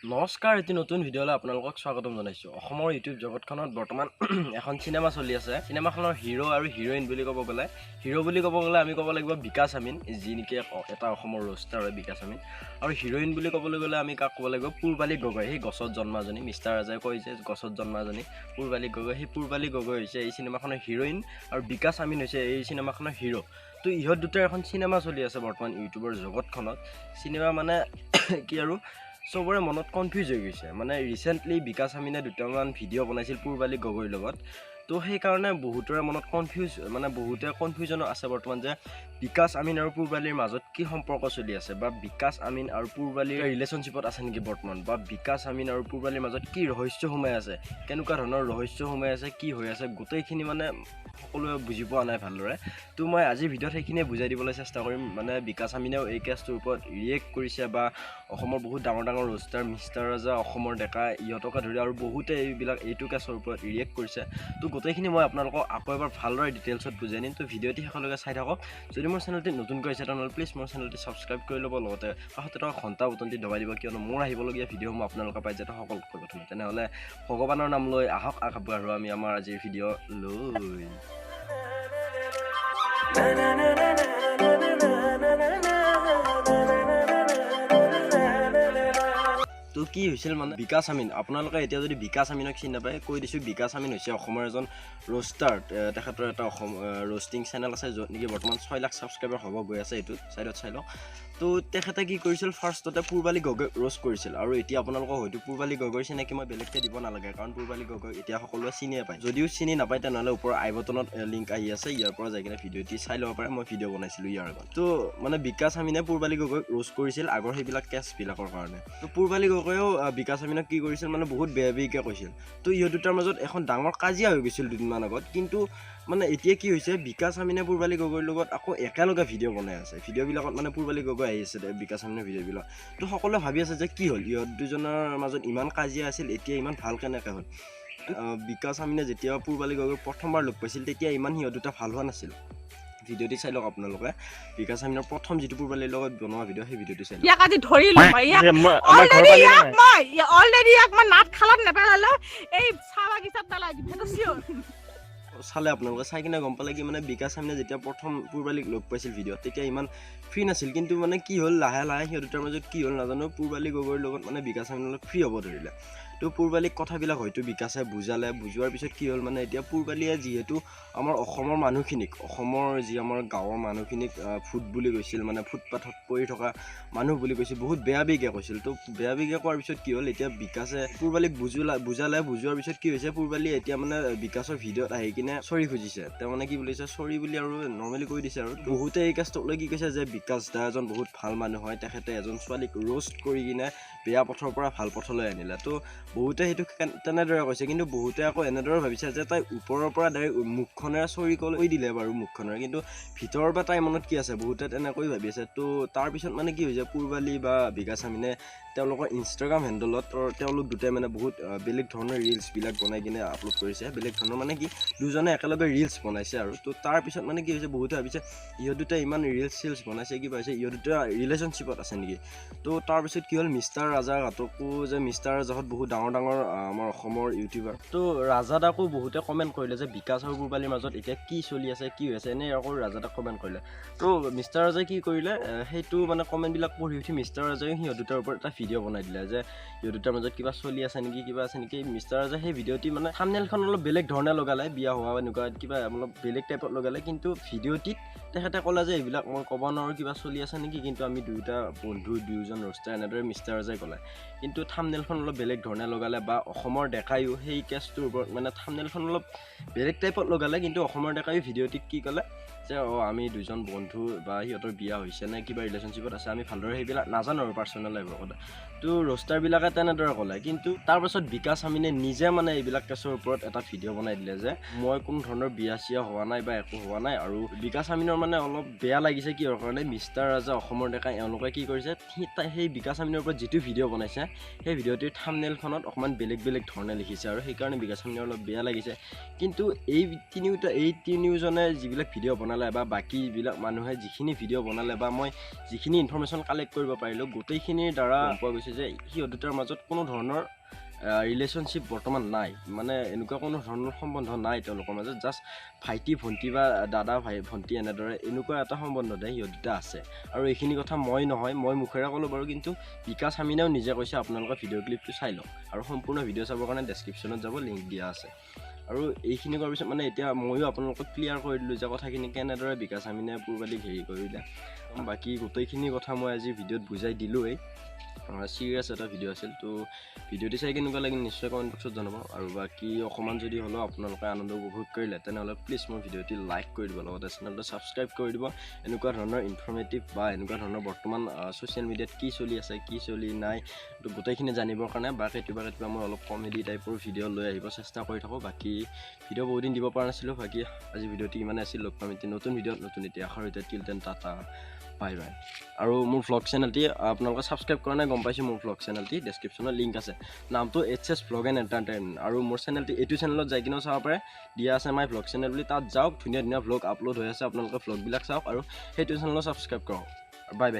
নমস্কাৰ, এটি নতুন ভিডিঅ'লৈ আপোনালোকক স্বাগতম জনাইছোঁ। অসমৰ ইউটিউব জগতখনত বৰ্তমান এখন চিনেমা চলি আছে। চিনেমাখনৰ হিৰো আৰু হিৰইন বুলি ক'ব গ'লে আমি ক'ব লাগিব বিকাশ আমিন, যি নেকি এটা অসমৰ ৰষ্টাৰ হয় বিকাশ আমিন। আৰু হিৰইন বুলি ক'বলৈ গ'লে আমি কাক ক'ব লাগিব? পূৰ্বালী গগৈ, সেই গছত জন্মা এজনী। মিষ্টাৰ ৰাজাই কয় যে গছত জন্মা এজনী পূৰ্বালী গগৈ। সেই পূৰ্বালী গগৈ হৈছে এই চিনেমাখনৰ হিৰইন আৰু বিকাশ আমিন হৈছে এই চিনেমাখনৰ হিৰো। তো ইহঁত দুটাৰ এখন চিনেমা চলি আছে বৰ্তমান ইউটিউবৰ জগতখনত। চিনেমা মানে কি আৰু চবৰে মনত কনফিউজ হৈ গৈছে। মানে ৰিচেণ্টলি বিকাশ আমিনে দুটামান ভিডিঅ' বনাইছিল পূৰ্বালী গগৈৰ লগত। তো সেইকাৰণে বহুতৰে মনত বহুতে কনফিউজনো আছে বৰ্তমান যে বিকাশ আমিন আৰু পূৰ্বালীৰ মাজত কি সম্পৰ্ক চলি আছে, বা বিকাশ আমিন আৰু পূৰ্বালীৰ ৰিলেশ্যনশ্বিপত আছে নেকি বৰ্তমান, বা বিকাশ আমিন আৰু পূৰ্বালীৰ মাজত কি ৰহস্য সোমাই আছে, কেনেকুৱা ধৰণৰ ৰহস্য সোমাই আছে, কি হৈ আছে, গোটেইখিনি মানে সকলোৱে বুজি পোৱা নাই ভালদৰে। তো মই আজিৰ ভিডিঅ'ত সেইখিনিয়ে বুজাই দিবলৈ চেষ্টা কৰিম। মানে বিকাশ আমিনেও এই কেছটোৰ ওপৰত ৰিয়েক্ট কৰিছে, বা অসমৰ বহুত ডাঙৰ ডাঙৰ ৰষ্টাৰ, মিষ্টাৰ ৰাজা, অসমৰ ডেকা, ইহঁতকে ধৰি আৰু বহুতে এইটো কেছৰ ওপৰত ৰিয়েক্ট কৰিছে। তো গোটেইখিনি মই আপোনালোকক আকৌ এবাৰ ভালদৰে ডিটেইলছত বুজাই দিম। তো ভিডিঅ'টি শেষলৈকে চাই থাকক। যদি মোৰ চেনেলটি নতুনকৈ হৈছে তেনেহ'লে প্লিজ মোৰ চেনেলটি ছাবস্ক্ৰাইব কৰি ল'ব, লগতে কাষতে থকা ঘণ্টা বুটামটি দবাই দিব, কিয়নো মোৰ আহিবলগীয়া ভিডিঅ'সমূহ আপোনালোকে পাই যাতে সকলোতকৈ প্ৰথমে। তেনেহ'লে ভগৱানৰ নাম লৈ আহক আগবাঢ়ো আমি আমাৰ আজিৰ ভিডিঅ' লৈ। তো কি হৈছিল মানে বিকাশ আমিন, আপোনালোকে এতিয়া যদি বিকাশ আমিনক চিনি নাপায় কৈ দিছোঁ। বিকাশ আমিন হৈছে অসমৰ এজন ৰষ্টাৰ। তেখেতৰ এটা ৰষ্টিং চেনেল আছে, য'ত নেকি বৰ্তমান 6 লাখ ছাবস্ক্ৰাইবাৰ হ'ব গৈ আছে। এইটোত চাইডত চাই লওক। তো তেখেতে কি কৰিছিল, ফাৰ্ষ্টতে পূৰ্বালী গগৈক ৰ'ষ্ট কৰিছিল। আৰু এতিয়া আপোনালোকক হয়তো পূৰ্বালী গগৈৰ চিনাকি মই বেলেগকৈ দিব নালাগে, কাৰণ পূৰ্বালী গগৈক এতিয়া সকলোৱে চিনিয়ে পায়। যদিও চিনি নাপায় তেনেহ'লে ওপৰৰ আই বটনত লিংক আহি আছে, ইয়াৰ পৰা যাই কিনে ভিডিঅ'টি চাই ল'ব পাৰে। মই ভিডিঅ' বনাইছিলোঁ ইয়াৰ আগত। তো মানে বিকাশ আমিনে পূৰ্বালী গগৈক ৰ'ষ্ট কৰিছিল আগৰ সেইবিলাক কেছবিলাকৰ কাৰণে। তো পূৰ্বালী গগৈয়েও বিকাশ আমিনক কি কৰিছিল, মানে বহুত বেয়া বেয়িকৈ কৈছিল। তো ইহঁত দুটাৰ মাজত এখন ডাঙৰ কাজিয়া হৈ গৈছিল দুদিনমান আগত। কিন্তু মানে এতিয়া কি হৈছে, বিকাশ আমিনে পূৰ্বালী গগৈৰ লগত আকৌ একেলগে ভিডিঅ' বনাই আছে। ভিডিঅ'বিলাকত মানে পূৰ্বালী গগৈ আহি আছে বিকাশ আমিনৰ ভিডিঅ'বিলাক। তো সকলোৱে ভাবি আছে যে কি হ'ল, ইহঁত দুজনৰ মাজত ইমান কাজিয়া আছিল, এতিয়া ইমান ভাল কেনেকৈ হ'ল। বিকাশ আমিনে যেতিয়া পূৰ্বালী গগৈক প্ৰথমবাৰ লগ পাইছিল তেতিয়া ইমান সিহঁত দুটা ভাল হোৱা নাছিল। ভিডিঅ'টি চাই লওক আপোনালোকে। বিকাশ আমিনৰ প্ৰথম যিটো পূৰ্বালীৰ লগত বনোৱা ভিডিঅ', সেই ভিডিঅ'টি চাই লওক। ইয়াক আজি ধৰিলো মই, অলৰেডি ইয়াক মই নাট খালত নেপেলালো, এই চাহ বাগিচাত পেলাই দিম, সেইটো চিয়ৰ। চালে আপোনালোকে চাই কিনে গম পালে কি, মানে বিকাশ আমিনে যেতিয়া প্ৰথম পূৰ্বালীক লগ পাইছিল ভিডিঅ'ত তেতিয়া ইমান ফ্ৰী নাছিল। কিন্তু মানে কি হ'ল, লাহে লাহে সিহঁত দুটাৰ মাজত কি হ'ল নাজানো, পূৰ্বালী গগৈৰ লগত মানে বিকাশ আমিনৰ লগত ফ্ৰী হ'ব ধৰিলে। তো পূৰ্বালীক কথাবিলাক হয়তো বিকাশে বুজালে, বুজোৱাৰ পিছত কি হ'ল, মানে এতিয়া পূৰ্বালীয়ে যিহেতু আমাৰ অসমৰ মানুহখিনিক, অসমৰ যি আমাৰ গাঁৱৰ মানুহখিনিক ফুট বুলি কৈছিল, মানে ফুটপাথত পৰি থকা মানুহ বুলি কৈছিল, বহুত বেয়া বেয়িকৈ কৈছিল। তো বেয়া বেয়িকৈ কোৱাৰ পিছত কি হ'ল, এতিয়া বিকাশে পূৰ্বালীক বুজালে, বুজোৱাৰ পিছত কি হৈছে, পূৰ্বালীয়ে এতিয়া মানে বিকাশৰ ভিডিঅ'ত আহি কিনে চৰি খুজিছে। তেওঁ মানে কি বুলিছে, চৰি বুলি আৰু নৰ্মেলি কৈ দিছে। আৰু বহুতে এই কেছটোক লৈ কি কৈছে যে বিকাশ দা এজন বহুত ভাল মানুহ হয়, তেখেতে এজন ছোৱালীক ৰ'ষ্ট কৰি কিনে বেয়া পথৰ পৰা ভাল পথলৈ আনিলে। তো বহুতে সেইটো তেনেদৰে কৈছে, কিন্তু বহুতে আকৌ এনেদৰে ভাবিছে যে তাই ওপৰৰ পৰা ডাইৰেক্ট মুখখনেৰে চৰি কৈ দিলে বাৰু মুখখনেৰে, কিন্তু ভিতৰৰ পৰা তাইৰ মনত কি আছে বহুতে তেনেকৈ ভাবি আছে। তো তাৰপিছত মানে কি হৈছে, পূৰ্বালী বা বিকাশ আমিনে তেওঁলোকৰ ইনষ্টাগ্ৰাম হেণ্ডলত তেওঁলোক দুটাই মানে বহুত বেলেগ ধৰণৰ ৰিলচবিলাক বনাই কিনে আপলোড কৰিছে। বেলেগ ধৰণৰ মানে কি, দুজনে একেলগে ৰিলচ বনাইছে। আৰু তো তাৰপিছত মানে কি হৈছে, বহুতে ভাবিছে ইহঁত দুটাই ইমান ৰিলচ বনাইছে, কি পাইছে ইহঁত দুটা ৰিলেশ্যনশ্বিপত আছে নেকি। তো তাৰপিছত কি হ'ল, মিষ্টাৰ ৰাজা হাতকো যে মিষ্টাৰ ৰাজাহঁত বহুত ডাঙৰ ডাঙৰ আমাৰ অসমৰ ইউটিউবাৰ। তো ৰাজাদাকো বহুতে কমেণ্ট কৰিলে যে বিকাশ আৰু পূৰ্বালীৰ মাজত এতিয়া কি চলি আছে, কি হৈ আছে, এনেই আকৌ ৰাজাদাক কমেণ্ট কৰিলে। তো মিষ্টাৰ ৰাজাই কি কৰিলে, সেইটো মানে কমেণ্টবিলাক পঢ়ি উঠি মিষ্টাৰ ৰাজাই সিহঁত দুটাৰ ওপৰত এটা ভিডিঅ' বনাই দিলে যে সিহঁত দুটাৰ মাজত কিবা চলি আছে নেকি, কিবা আছে নেকি। মিষ্টাৰ ৰাজাই সেই ভিডিঅ'টি মানে থাম্বনেইলখন অলপ বেলেগ ধৰণে লগালে, বিয়া হোৱা এনেকুৱা কিবা অলপ বেলেগ টাইপত লগালে। কিন্তু ভিডিঅ'টিত তেখেতে ক'লে যে এইবিলাক মই ক'ব নোৱাৰোঁ, কিবা চলি আছে নেকি, কিন্তু আমি দুয়োটা বন্ধু, দুয়োজন ৰষ্টাৰ, এনেদৰে মিষ্টাৰ ৰাজাই ক'লে। কিন্তু থাম্বনেইলখন অলপ বেলেগ ধৰণে লগালে, বা অসমৰ ডেকায়ো সেই কেছটোৰ ওপৰত মানে থাম্বনেইলখন অলপ বেলেগ টাইপত লগালে। কিন্তু অসমৰ ডেকায়ো ভিডিঅ'টিত কি ক'লে যে আমি দুজন বন্ধু, বা সিহঁতৰ বিয়া হৈছে নে কিবা ৰিলেশ্যনশ্বিপত আছে, আমি ভালদৰে সেইবিলাক নাজানো আৰু পাৰ্চনেল লাইফৰ কথা। তো ৰষ্টাৰবিলাকে তেনেদৰে ক'লে। কিন্তু তাৰপাছত বিকাশ আমিনে নিজে মানে এইবিলাক কেছৰ ওপৰত এটা ভিডিঅ' বনাই দিলে যে মই কোনো ধৰণৰ বিয়া চিয়া হোৱা নাই বা একো হোৱা নাই। আৰু বিকাশ আমিনৰ মানে অলপ বেয়া লাগিছে কিহৰ কাৰণে, মিষ্টাৰ ৰাজা, অসমৰ ডেকা, এওঁলোকে কি কৰিছে, সেই বিকাশ আমিনৰ ওপৰত যিটো ভিডিঅ' বনাইছে সেই ভিডিঅ'টিৰ থাম্বনেইলখনত অকণমান বেলেগ বেলেগ ধৰণে লিখিছে, আৰু সেইকাৰণে বিকাশ আমিনৰ অলপ বেয়া লাগিছে। কিন্তু এই তিনিওজনে যিবিলাক ভিডিঅ' বনালে, বা বাকীবিলাক মানুহে যিখিনি ভিডিঅ' বনালে, বা মই যিখিনি ইনফৰমেশ্যন কালেক্ট কৰিব পাৰিলোঁ, গোটেইখিনিৰ দ্বাৰা গম পোৱা গৈছে যে সিহঁত দুটাৰ মাজত কোনো ধৰণৰ ৰিলেশ্যনশ্বিপ বৰ্তমান নাই, মানে এনেকুৱা কোনো ধৰণৰ সম্বন্ধ নাই তেওঁলোকৰ মাজত, জাষ্ট ভাইটি ভণ্টি বা দাদা ভণ্টি এনেদৰে এনেকুৱা এটা সম্বন্ধতে সিহঁত দুটা আছে। আৰু এইখিনি কথা মই নহয়, মই মুখেৰে ক'লোঁ বাৰু, কিন্তু বিকাশ আমিনেও নিজে কৈছে। আপোনালোকে ভিডিঅ' ক্লিপটো চাই লওক, আৰু সম্পূৰ্ণ ভিডিঅ' চাবৰ কাৰণে ডেছক্ৰিপশ্যনত যাব, লিংক দিয়া আছে। আৰু এইখিনি কৰাৰ পিছত মানে এতিয়া ময়ো আপোনালোকক ক্লিয়াৰ কৰি দিলোঁ যে কথাখিনি কেনেদৰে বিকাশ আমিনে পূৰ্বালীক হেৰি কৰিলে। বাকী গোটেইখিনি কথা মই আজি ভিডিঅ'ত বুজাই দিলোঁৱেই। চিৰিয়াছ এটা ভিডিঅ' আছিল। তো ভিডিঅ'টি চাই কেনেকুৱা লাগিল নিশ্চয় কমেণ্ট বক্সত জনাব। আৰু বাকী অকণমান যদি হ'লেও আপোনালোকে আনন্দ উপভোগ কৰিলে তেনেহ'লে প্লিজ মোৰ ভিডিঅ'টি লাইক কৰি দিব, লগতে চেনেলটো ছাবস্ক্ৰাইব কৰি দিব। এনেকুৱা ধৰণৰ ইনফৰ্মেটিভ বা এনেকুৱা ধৰণৰ বৰ্তমান ছ'চিয়েল মিডিয়াত কি চলি আছে, কি চলি নাই, তো গোটেইখিনি জানিবৰ কাৰণে বা কেতিয়াবা মই অলপ কমেডি টাইপৰ ভিডিঅ' লৈ আহিব চেষ্টা কৰি থাকোঁ। বাকী ভিডিঅ' বহুত দিন দিব পৰা নাছিলোঁ। বাকী আজি ভিডিঅ'টি ইমানে আছিল। লগ পাম এতিয়া নতুন ভিডিঅ'ত, নতুন ইতিহাসৰ সৈতে। Till then Tata, bye bye. আৰু মোৰ ভ্লগ চেনেলটি আপোনালোকে ছাবস্ক্ৰাইব কৰা নাই গম পাইছোঁ। মোৰ ভ্লগ চেনেলটি ডেছক্ৰিপশ্যনত লিংক আছে, নামটো HS Vlog and Entertainment। আৰু মোৰ চেনেলটি এইটো চেনেলত যাই কিনেও চাব পাৰে, দিয়া আছে মাই ভ্লগ চেনেল বুলি। তাত যাওক, ধুনীয়া ধুনীয়া ভ্লগ আপলোড হৈ আছে, আপোনালোকে ভ্লগবিলাক চাওক আৰু সেইটো চেনেলত ছাবস্ক্ৰাইব কৰক। Bye bye.